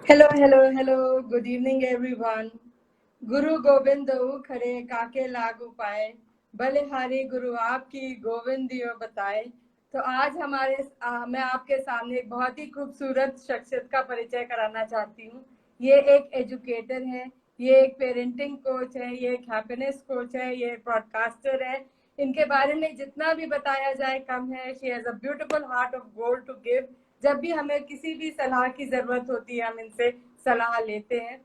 Hello, hello, hello. Good evening, everyone. गुरु गोविंद खड़े काके लागू पाए, बलिहारी गुरु आपकी गोविंदियो बताए। तो आज मैं आपके सामने एक बहुत ही खूबसूरत शख्सियत का परिचय कराना चाहती हूँ। ये एक एजुकेटर है, ये एक पेरेंटिंग कोच है, ये एक हैप्पीनेस कोच है, ये एक ब्रॉडकास्टर है। इनके बारे में जितना भी बताया जाए कम है। She has a beautiful heart of gold to give. जब भी हमें किसी भी सलाह की जरूरत होती है हम इनसे सलाह लेते हैं।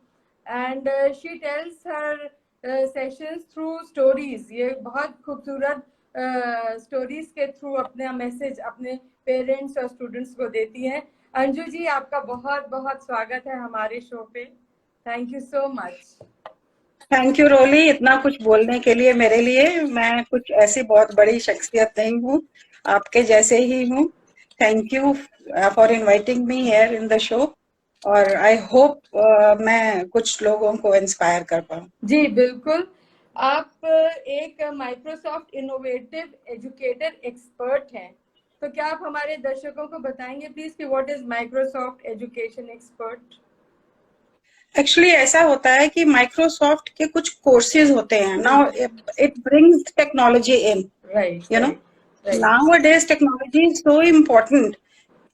And she tells her sessions through stories. ये बहुत खूबसूरत स्टोरीज के थ्रू अपना मैसेज अपने पेरेंट्स और स्टूडेंट्स को देती हैं। अंजू जी, आपका बहुत बहुत स्वागत है हमारे शो पे। Thank you so much. Thank you Roli, इतना कुछ बोलने के लिए मेरे लिए। मैं कुछ ऐसी बहुत बड़ी शख्सियत नहीं हूँ, आपके जैसे ही हूँ। Thank you for inviting me here in the show, और आई होप मैं कुछ लोगों को इंस्पायर कर पाऊँ। जी बिल्कुल। आप एक माइक्रोसॉफ्ट इनोवेटिव एजुकेटर एक्सपर्ट हैं, तो क्या आप हमारे दर्शकों को बताएंगे प्लीज कि what is Microsoft education expert? Actually ऐसा होता है कि माइक्रोसॉफ्ट के कुछ कोर्सेज होते हैं। Now it brings technology in, right you know. Right Nowadays technology is so important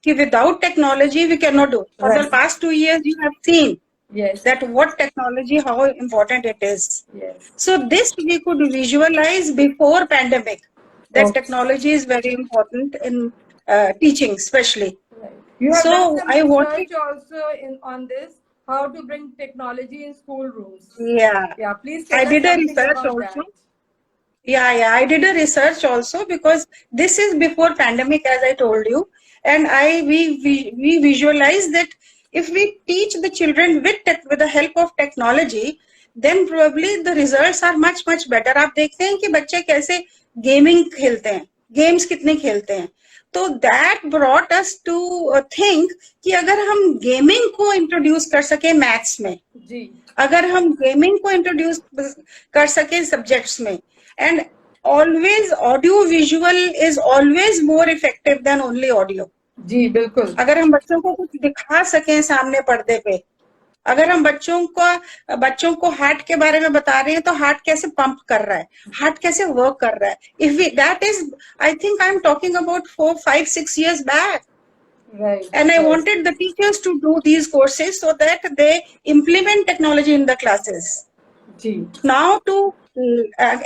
कि without technology we cannot do. For the right. past 2 years you have seen yes that what technology, how important it is. Yes. So this we could visualize before pandemic, that technology is very important in teaching especially. You have So done some I wanted, research also on this, how to bring technology in schoolrooms. yeah, Yeah, please I tell us did a something research about also. that. Yeah, I did a research also because this is before pandemic, as I told you, and we visualize that if we teach the children with the help of technology, then probably the results are much better. आप देखते हैं कि बच्चे कैसे gaming खेलते हैं, games कितने खेलते हैं। तो that brought us to think कि अगर हम गेमिंग को इंट्रोड्यूस कर सके मैथ्स में, जी अगर हम गेमिंग को इंट्रोड्यूस कर सके सब्जेक्ट्स में, and always audio visual is always more effective than only audio. जी बिल्कुल। अगर हम बच्चों को कुछ दिखा सकें सामने पर्दे पे, अगर हम बच्चों को हार्ट के बारे में बता रहे हैं तो हार्ट कैसे पंप कर रहा है, हार्ट कैसे वर्क कर रहा है, if we that is, I think I am talking about 4 5 6 years back. Right, And I right. wanted the teachers to do these courses so that they implement technology in the classes. जी Now to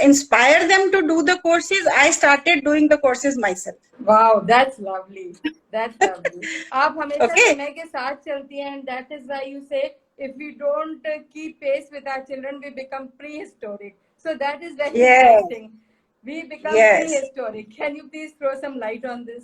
inspire them to do the courses, I started doing the courses myself. Wow, that's lovely. That's lovely. आप हमेशा Okay? समय के साथ चलती हैं, and that is why you say if we don't keep pace with our children, we become prehistoric. So that is very Yes, interesting. We become yes. prehistoric. Can you please throw some light on this?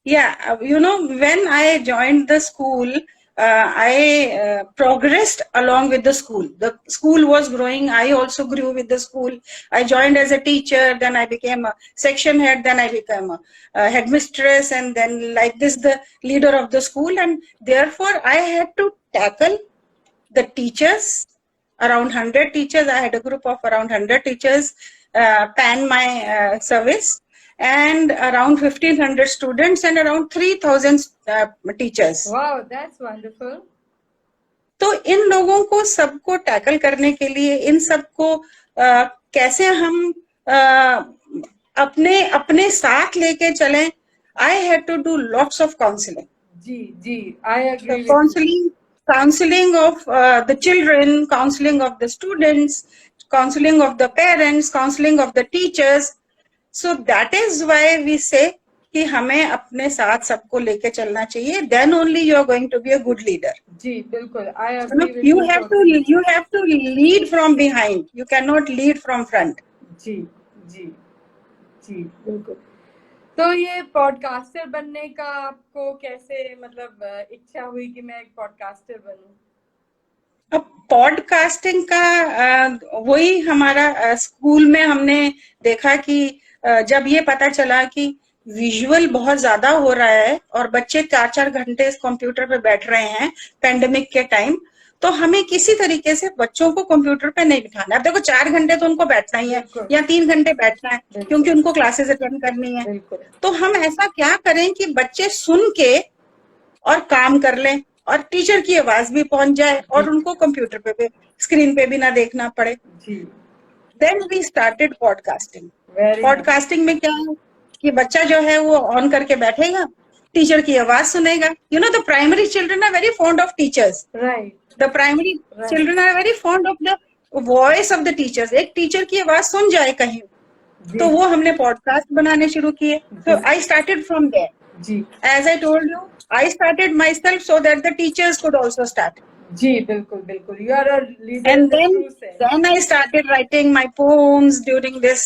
Yeah, when I joined the school, I progressed along with the school. The school was growing. I also grew with the school. I joined as a teacher, then I became a section head, then I became a headmistress, and then like this, the leader of the school. And therefore, I had to tackle the teachers, around 100 teachers. I had a group of around 100 teachers pan my service, and around 1500 students and around 3000 teachers. Wow, that's wonderful. तो इन लोगों को सबको tackle करने के लिए, इन सबको कैसे हम अपने अपने साथ लेके चलें, I had to do lots of counselling. जी जी, I agree with you. Counseling of the children, counseling of the students, counseling of the parents, counseling of the teachers. So that is why we say कि हमें अपने साथ सबको लेके चलना चाहिए. Then only you are going to be a good leader. जी बिल्कुल, I agree with you You have to lead from behind. You cannot lead from front. जी जी जी बिल्कुल। तो ये पॉडकास्टर बनने का आपको कैसे मतलब इच्छा हुई कि मैं एक पॉडकास्टर बनूं? अब पॉडकास्टिंग का वही हमारा स्कूल में हमने देखा कि जब ये पता चला कि विजुअल बहुत ज्यादा हो रहा है और बच्चे 4 4 घंटे इस कंप्यूटर पे बैठ रहे हैं पेंडेमिक के टाइम, तो हमें किसी तरीके से बच्चों को कंप्यूटर पे नहीं बिठाना. अब देखो 4 घंटे तो उनको बैठना ही है या 3 घंटे बैठना है क्योंकि उनको क्लासेस अटेंड करनी है. तो हम ऐसा क्या करें कि बच्चे सुन के और काम कर लें, और टीचर की आवाज भी पहुंच जाए और उनको कंप्यूटर पे भी, स्क्रीन पे भी ना देखना पड़े। जी then we started podcasting. Very nice. Podcasting में क्या है कि बच्चा जो है वो ऑन करके बैठेगा, टीचर की आवाज सुनेगा। You know the primary children are very fond of teachers, right the primary right children are very fond of the voice of the teachers. एक टीचर की आवाज सुन जाए कहीं, तो वो हमने पॉडकास्ट बनाने शुरू किए। तो आई स्टार्टेड फ्रॉम देयर। जी As I told you, I started myself so that the teachers could also start. जी बिल्कुल बिल्कुल, you are a leader in And the true sense. then I started writing my poems during this.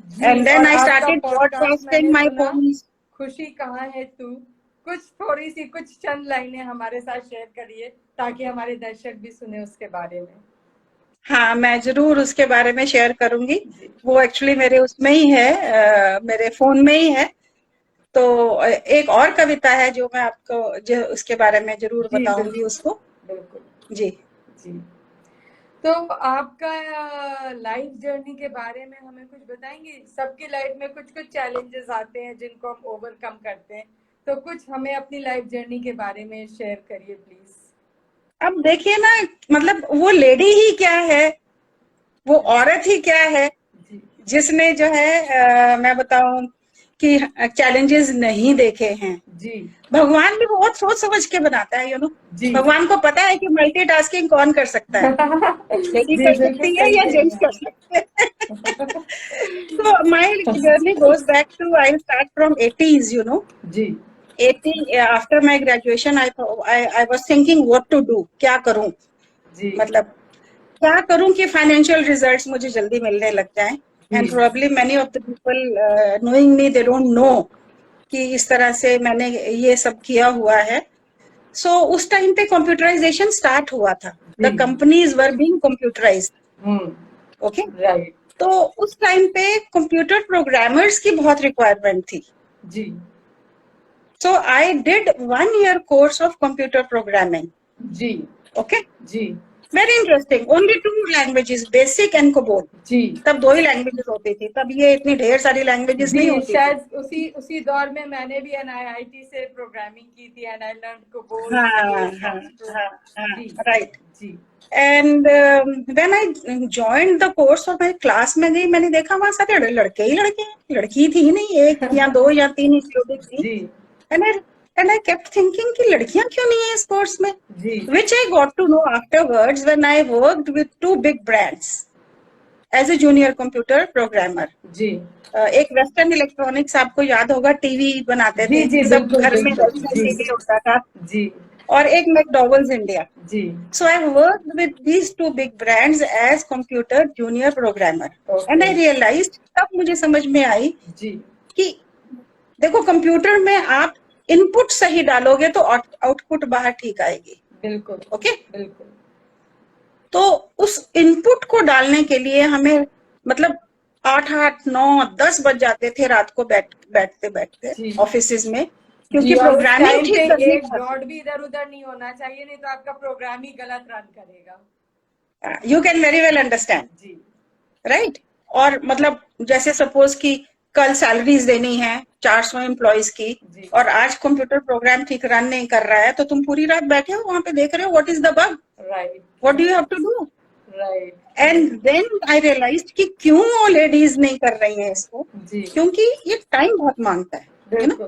जी, And then और I आपका started podcast broadcasting मैंने my सुना, poems. खुशी कहाँ है तू। कुछ थोड़ी सी कुछ चंद लाइनें हमारे साथ शेयर करिए ताकि हमारे दर्शक भी सुने उसके बारे में। हाँ, मैं जरूर उसके बारे में शेयर करूंगी। जी वो एक्चुअली मेरे उसमें ही है, मेरे फोन में ही है। तो एक और कविता है जो मैं आपको जो उसके बारे में जरूर जी बताऊंगी बिल्कुल उसको। बिल्कुल जी जी। तो आपका लाइफ जर्नी के बारे में हमें कुछ बताएंगे। सबकी लाइफ में कुछ कुछ चैलेंजेस आते हैं जिनको हम ओवरकम करते हैं, तो कुछ हमें अपनी लाइफ जर्नी के बारे में शेयर करिए प्लीज। अब देखिए ना, मतलब वो लेडी ही क्या है, वो औरत ही क्या है जी जिसने जो है मैं बताऊं कि चैलेंजेस नहीं देखे हैं। जी भगवान भी बहुत सोच समझ के बनाता है, यू नो। जी भगवान को पता है कि मल्टीटास्किंग कौन कर सकता है, लेडी जी कर बिल्कुल सकती है सही या कह जेंट्स कर सकते हैं। तो my journey goes back to, I start from 80s, you know. जी 80 after my graduation I was thinking what to do, क्या करूं, जी मतलब क्या करूं कि फाइनेंशियल रिजल्ट्स मुझे जल्दी मिलने लग जाएं। And probably many of the people knowing me, they don't know कि इस तरह से मैंने ये सब किया हुआ है। सो उस टाइम पे कंप्यूटराइजेशन स्टार्ट हुआ था, the companies were being computerised. Okay, right तो उस टाइम पे कंप्यूटर प्रोग्रामर्स की बहुत रिक्वायरमेंट थी। जी so I did 1 year course of computer programming. जी ओके, जी very interesting. Only 2 languages, basic and COBOL. जी तब 2 ही लैंग्वेजेस होती थी, तब ये इतनी ढेर सारी लैंग्वेजेस नहीं जी, होती थी। शायद उसी दौर में मैंने भी NIIT से प्रोग्रामिंग की थी एंड आई लर्न कोबोल हाँ सी हाँ हाँ हाँ, जी राइट। जी and when I joined the course और मैं क्लास में गई, मैंने देखा वहां सारे लड़के ही लड़के हैं, लड़की थी नहीं, 1 या 2 या 3 इंक्लूडिंग थी। जी एंड आई केप्ट थिंकिंग कि लड़कियां क्यों नहीं है इस कोर्स में, जी which I got to know afterwards when I worked with 2 big brands as a junior computer programmer. जी एक वेस्टर्न इलेक्ट्रॉनिक्स, आपको याद होगा, टीवी बनाते जी थे, जी सब बिल्कुल घर में बिल्कुल वेस्टर्न जी टीवी होता था। जी और एक मैकडॉवेल्स इंडिया। जी So I worked with these 2 big brands as computer junior programmer. And I okay realized, तब मुझे समझ में आई जी कि देखो कंप्यूटर में आप इनपुट सही डालोगे तो आउटपुट बाहर ठीक आएगी। बिल्कुल ओके, बिल्कुल तो उस इनपुट को डालने के लिए हमें मतलब 8, 8, 9, 10 बज जाते थे रात को बैठते बैठते जी ऑफिसेज में, जी, क्योंकि और उस प्रोग्रामिंग टाइम पे ठीक करनी एक डॉट भी इधर उधर नहीं होना चाहिए, नहीं तो आपका प्रोग्राम ही गलत रन करेगा। You can very well understand, जी राइट। और मतलब जैसे सपोज कि कल सैलरीज देनी है 400 एम्प्लॉयज की, जी और आज कंप्यूटर प्रोग्राम ठीक रन नहीं कर रहा है, तो तुम पूरी रात बैठे हो वहां पे देख रहे हो what is the bug, right what do you have to do. Right and then I realized कि क्यों वो लेडीज नहीं कर रही हैं इसको, जी क्योंकि ये टाइम बहुत मांगता है, यू नो। बिल्कुल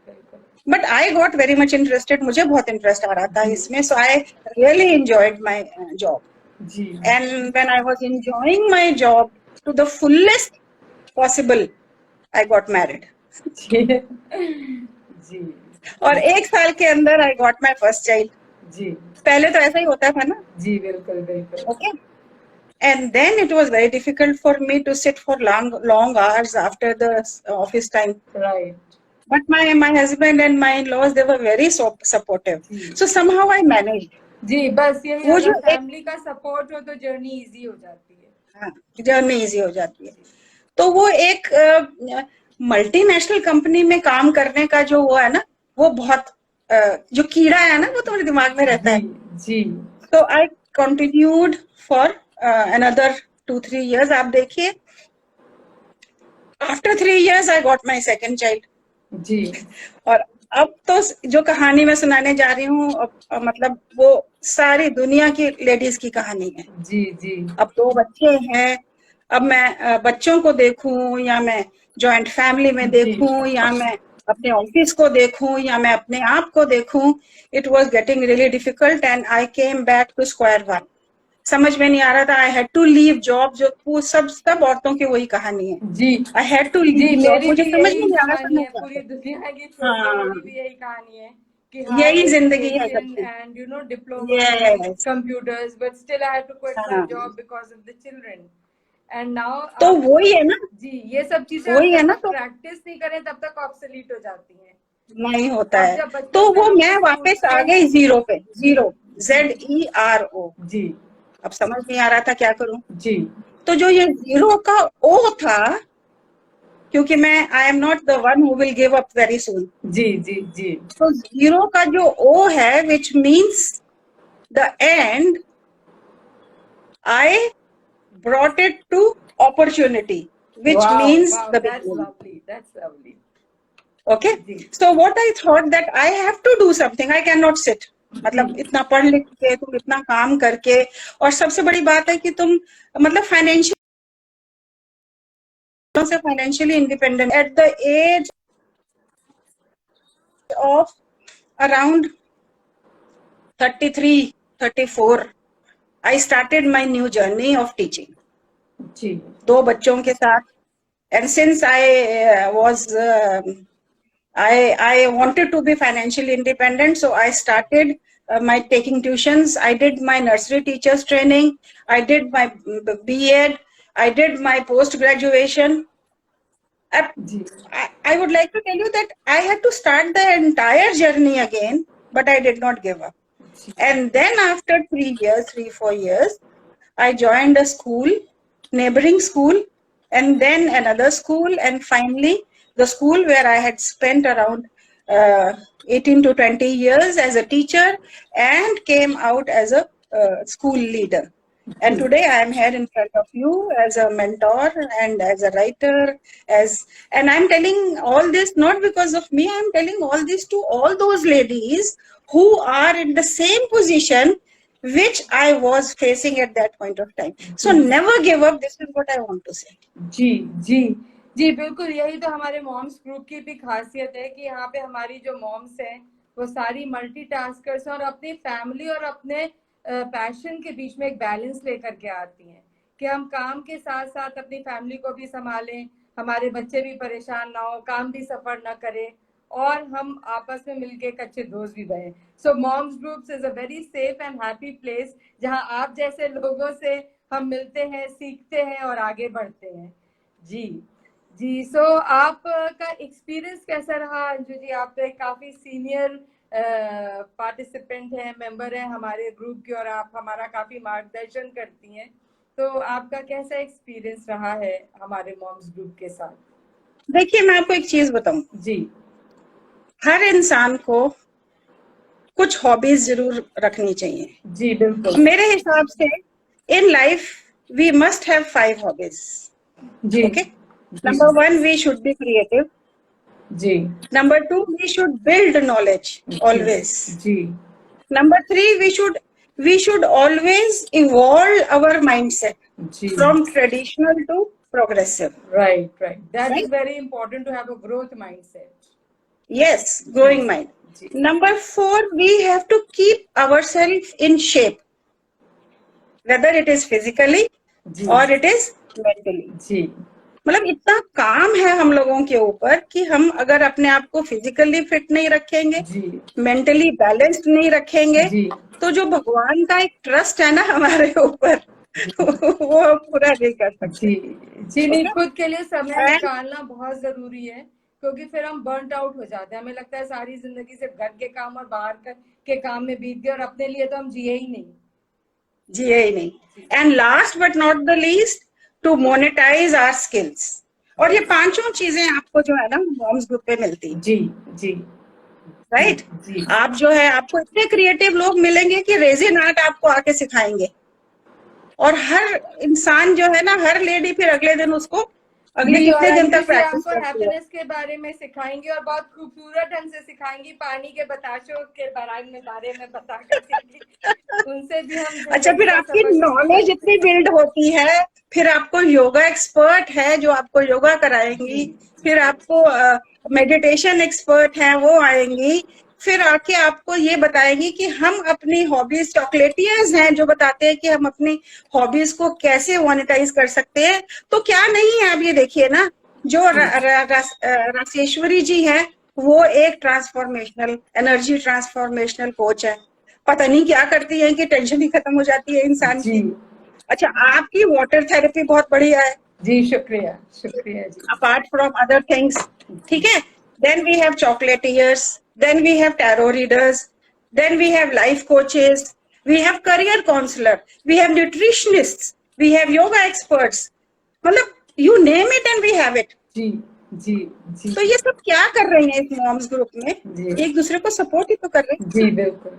बिल्कुल but I got very much interested, मुझे बहुत इंटरेस्ट आ रहा था जी इसमें, so I really enjoyed my job. जी And when I was enjoying my job to the fullest possible, I got married. जी जी और 1 साल के अंदर I got my first child. जी पहले तो ऐसा ही होता था ना, जी बिल्कुल बिल्कुल okay? And then it was very difficult for me to sit for long hours after the office time. Right But my husband and my in-laws, they were very supportive. जी So somehow I managed. जी, बस यही, वो जो अगर एक family का support हो तो जर्नी इजी हो जाती है। जर्नी इजी हो जाती है। तो वो एक मल्टीनेशनल कंपनी में काम करने का जो वो है ना, वो बहुत जो कीड़ा है ना, वो तुम्हारे दिमाग में रहता है। जी तो I continued for another 2-3 years। आप देखिए, after 3 years I got my second child. जी और अब तो जो कहानी मैं सुनाने जा रही हूँ, मतलब वो सारी दुनिया की लेडीज की कहानी है। जी जी अब 2 बच्चे हैं, अब मैं बच्चों को देखूं या मैं जॉइंट फैमिली में जी देखूं या मैं अपने ऑफिस को देखूं या मैं अपने आप को देखूं, it was getting really difficult and I came back to square one. समझ में नहीं आ रहा था, I had to leave job, जो वो सब औरतों की वही कहानी है, जी आई हैड टू जी, लीव जॉब, मेरी मुझे भी समझ में यही नहीं आ रहा था कहानी मैं है, क्या पूरी करूं। दुनिया की छोड़ दो, हाँ, मेरी भी यही कहानी है कि हाई यही जिंदगी है एजुकेशन सबकी। and diplomas in yes. computers, but still I had to quit my हाँ, job because of the children. And now तो आप, वही है ना, जी, ये सब चीजें आप वही है जब ना, तक तो प्रैक्टिस नहीं करें तब तक ऑब्सोलीट हो जाती हैं। नहीं होता अब है। जब तो बचपन में वो हम मैं स्कूल वापस आ से, गई जीरो पे, जी जीरो, जी ZERO। जी अब समझ नहीं आ रहा था क्या करूं। जी तो जो ये जीरो का ओ था, क्योंकि मैं I am not the one who will give up very soon, जी जी जी तो जीरो का जो ओ है, which means the end, I brought it to opportunity, which wow means wow, the that's beginning. lovely, that's lovely. Okay, जी so what I thought that I have to do something, I cannot sit, जी मतलब इतना पढ़ लिख के तुम इतना काम करके, और सबसे बड़ी बात है कि तुम मतलब financially independent at the age of around 33, 34, I started my new journey of teaching, जी 2 बच्चों के साथ। And since I was I wanted to be financially independent, so I started my taking tuitions. I did my nursery teachers training. I did my B.Ed. I did my post graduation. जी I would like to tell you that I had to start the entire journey again, but I did not give up. जी And then after 4 years, I joined a school, neighboring school, and then another school, and finally the school where I had spent around 18 to 20 years as a teacher and came out as a school leader. And today I am here in front of you as a mentor and as a writer, and I'm telling all this not because of me, I'm telling all this to all those ladies who are in the same position which I was facing at that point of time. So never give up. This is what I want to say. जी जी जी, बिल्कुल, यही तो हमारे moms group की भी खासियत है कि यहाँ पे हमारी जो मॉम्स हैं वो सारी मल्टीटास्कर्स हैं और अपनी फैमिली और अपने पैशन के बीच में एक बैलेंस लेकर के आती हैं कि हम काम के साथ साथ अपनी फैमिली को भी संभालें, हमारे बच्चे भी परेशान ना हो, काम भी सफर ना करें और हम आपस में मिलके एक अच्छे दोस्त भी बने। So moms groups is a very safe and happy place जहाँ आप जैसे लोगों से हम मिलते हैं, सीखते हैं और आगे बढ़ते हैं। जी जी, सो आपका एक्सपीरियंस कैसा रहा अंजू जी? आप तो एक काफी सीनियर पार्टिसिपेंट हैं, मेंबर हैं हमारे ग्रुप की और आप हमारा काफी मार्गदर्शन करती हैं, तो आपका कैसा एक्सपीरियंस रहा है हमारे मॉम्स ग्रुप के साथ? देखिए, मैं आपको एक चीज बताऊं, जी हर इंसान को कुछ हॉबीज जरूर रखनी चाहिए। जी बिल्कुल मेरे हिसाब से in life we must have 5 hobbies. जी okay, number 1 we should be creative, जी number 2 we should build knowledge always, जी number 3 we should always evolve our mindset जी from traditional to progressive, right right, that is right? Very important to have a growth mindset. Yes, growing mind. जी Number 4, we have to keep ourselves in shape, whether it is physically जी or it is mentally. जी मतलब इतना काम है हम लोगों के ऊपर कि हम अगर अपने आप को फिजिकली फिट नहीं रखेंगे, जी मेंटली बैलेंस्ड नहीं रखेंगे, जी तो जो भगवान का एक ट्रस्ट है ना हमारे ऊपर वो हम पूरा नहीं कर सकते। जी जी, नहीं, ओके, खुद के लिए समय एंड निकालना बहुत जरूरी है क्योंकि फिर हम बर्न आउट हो जाते हैं, हमें लगता है सारी जिंदगी सिर्फ घर के काम और बाहर के काम में बीत गई और अपने लिए तो हम जिए ही नहीं। जिए ही नहीं। And last but not the least, to monetize our skills. और ये 5 चीजें आपको जो है ना मॉम्स ग्रुप पे मिलती है, जी जी राइट? जी आप जो है, आपको इतने क्रिएटिव लोग मिलेंगे कि रेजिन आर्ट आपको आके सिखाएंगे, और हर इंसान जो है ना, हर लेडी फिर अगले दिन उसको अगले जी, और कितने दिन अंजू तक जी प्रैक्टिस हमको करती हो? हैप्पीनेस के बारे में सिखाएंगी और बहुत खूबसूरत ढंग से सिखाएंगी, पानी के बताशों के बारे में बता कर देंगी। उनसे भी हम अच्छा, जिंदगी फिर का आपकी सबक सीख नॉलेज सकते इतनी हैं। बिल्ड होती है, फिर आपको योगा एक्सपर्ट है जो आपको योगा कराएंगी, फिर आपको मेडिटेशन एक्सपर्ट है वो आएंगी, फिर आके आपको ये बताएंगी कि हम अपनी हॉबीज, चॉकलेटियर्स हैं जो बताते हैं कि हम अपनी हॉबीज को कैसे मोनेटाइज कर सकते हैं। तो क्या नहीं है, अब ये देखिए ना, जो राशेश्वरी जी है वो एक ट्रांसफॉर्मेशनल एनर्जी ट्रांसफॉर्मेशनल कोच है। पता नहीं क्या करती है कि टेंशन ही खत्म हो जाती है इंसान जी की। अच्छा, आपकी वाटर थेरेपी बहुत बढ़िया है, जी, शुक्रिया शुक्रिया जी। अपार्ट फ्रॉम अदर थिंग्स, ठीक है। Then we have chocolatiers, then we have tarot readers, then we have life coaches, we have career counsellor, we have nutritionist, we have yoga experts, मतलब you name it and we have it. जी जी जी तो ये सब क्या कर रही हैं इस मॉम्स ग्रुप में? जी एक दूसरे को सपोर्ट ही तो कर रही हैं। जी, बिल्कुल।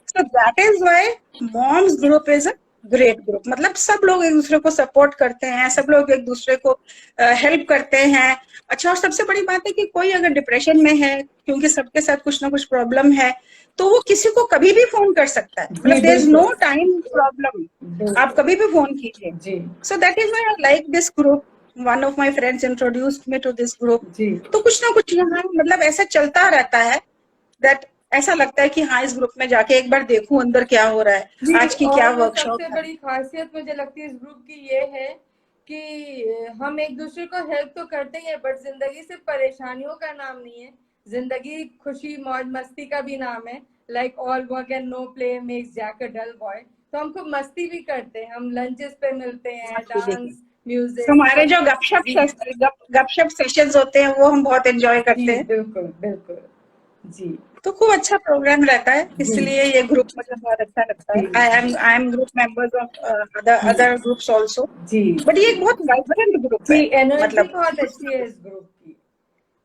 So that is why moms group is a great group. मतलब सब लोग एक दूसरे को सपोर्ट करते हैं, सब लोग एक दूसरे को हेल्प करते हैं। अच्छा, और सबसे बड़ी बात है कि कोई अगर डिप्रेशन में है, क्योंकि सबके साथ कुछ ना कुछ प्रॉब्लम है, तो वो किसी को कभी भी फोन कर सकता है, मतलब there is no time problem, आप कभी भी फोन कीजिए। जी so that is why I like this group. One of my friends introduced me to this group. जी तो कुछ ना कुछ यहाँ मतलब ऐसा चलता रहता है, दैट ऐसा लगता है कि हाँ, इस ग्रुप में जाके एक बार देखूं अंदर क्या हो रहा है, जी। आज की क्या और वर्कशॉप सबसे है। बड़ी खासियत मुझे लगती है इस ग्रुप की ये है कि हम एक दूसरे को हेल्प तो करते ही है, बट जिंदगी सिर्फ परेशानियों का नाम नहीं है, जिंदगी खुशी मौज मस्ती का भी नाम है। Like all work and no play makes Jack a dull boy. तो हम खूब मस्ती भी करते हैं, हम लंचेस पे मिलते हैं, डांस म्यूजिक हमारे सब जो कुछ। जी गपशप सेशंस होते हैं वो हम बहुत एंजॉय जी, करते हैं। बिल्कुल बिल्कुल। जी तो खूब अच्छा प्रोग्राम रहता है, जी इसलिए ये ग्रुप मुझे बहुत अच्छा लगता है। जी I am group members of other groups also, जी बट ये एक बहुत वाइब्रेंट ग्रुप जी। है, एनर्जी मतलब बहुत अच्छी है इस ग्रुप की।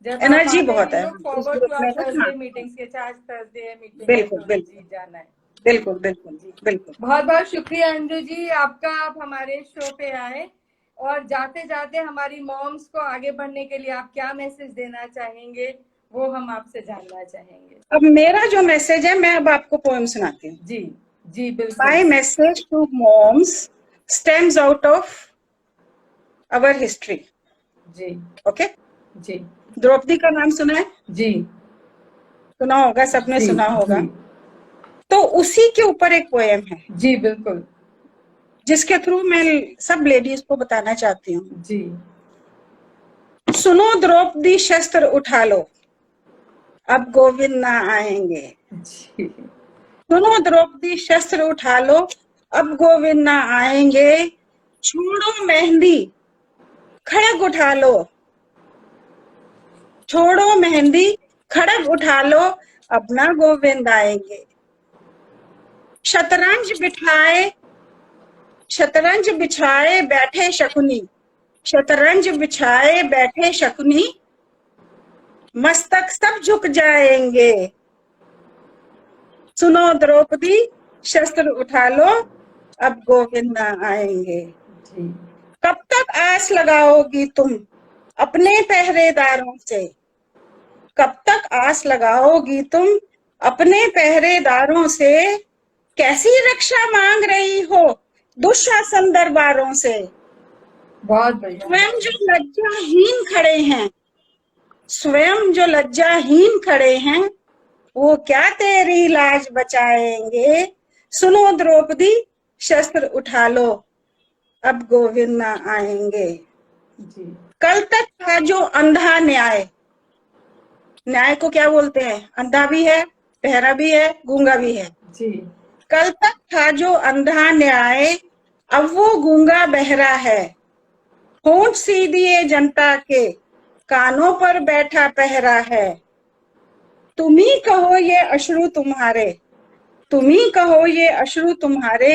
जब आप एनर्जी आते हैं बहुत यू है लुक इस फॉरवर्ड ग्रुप टू में आवर ना। हाँ, थर्सडे मीटिंग्स के, आज थर्सडे है मीटिंग है बिल्कुल तो बिल्कुल जी जाना है। बिल्कुल बिल्कुल जी बिल्कुल। बहुत बहुत शुक्रिया अंजू जी आपका, आप हमारे शो पे आए। और जाते जाते हमारी मॉम्स को आगे बढ़ने के लिए आप क्या मैसेज देना चाहेंगे, वो हम आपसे जानना चाहेंगे। अब मेरा जो मैसेज है, मैं अब आपको पोएम सुनाती हूँ। जी जी बिल्कुल। My message to moms stems out of our history. Ji Okay? जी द्रौपदी का नाम सुना है? जी सुना होगा, सबने जी सुना होगा। जी तो उसी के ऊपर एक पोएम है जी बिल्कुल। जिसके थ्रू मैं सब लेडीज को बताना चाहती हूँ। जी सुनो द्रौपदी, शस्त्र उठा लो, अब गोविंद ना आएंगे। जी सुनो द्रौपदी, शस्त्र उठा लो, अब गोविंद ना आएंगे। छोड़ो मेहंदी, खड़ग उठा लो, छोड़ो मेहंदी, खड़ग उठा लो, अपना गोविंद आएंगे। शतरंज बिठाए, शतरंज बिछाए बैठे शकुनी, शतरंज बिछाए बैठे शकुनी, मस्तक सब झुक जाएंगे। सुनो द्रौपदी, शस्त्र उठा लो, अब गोविंद ना आएंगे। जी कब तक आस लगाओगी तुम अपने पहरेदारों से, कब तक आस लगाओगी तुम अपने पहरेदारों से, कैसी रक्षा मांग रही हो दुशासन दरबारों से। बहुत बढ़िया। स्वयं जो लज्जाहीन खड़े हैं, स्वयं जो लज्जाहीन खड़े हैं, वो क्या तेरी लाज बचाएंगे। सुनो द्रौपदी, शस्त्र उठा लो, अब गोविंद ना आएंगे। जी कल तक था जो अंधा न्याय, न्याय को क्या बोलते हैं, अंधा भी है, बहरा भी है, गूंगा भी है। जी कल तक था जो अंधा न्याय, अब वो गूंगा बहरा है। होंठ सी दिए जनता के, कानों पर बैठा पहरा है। तुम ही कहो ये अश्रु तुम्हारे, तुम ही कहो ये अश्रु तुम्हारे,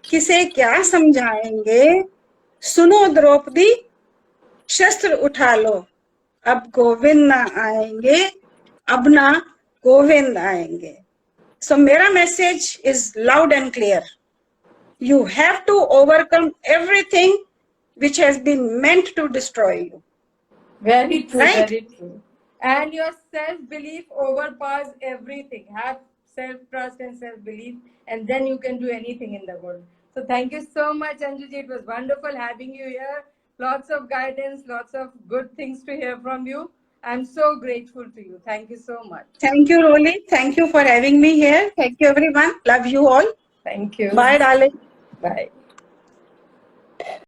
किसे क्या समझाएंगे। सुनो द्रौपदी, शस्त्र उठा लो, अब गोविंद ना आएंगे, अब ना गोविंद आएंगे। सो मेरा message is loud and clear, you have to overcome everything which has been meant to destroy you. Very true, Right? very true. And your self-belief overpowers everything. Have self-trust and self-belief, and then you can do anything in the world. So thank you so much, Anjuji. It was wonderful having you here. Lots of guidance, lots of good things to hear from you. I'm so grateful to you. Thank you so much. Thank you, Rolly. Thank you for having me here. Thank you, everyone. Love you all. Thank you. Bye, darling. Bye.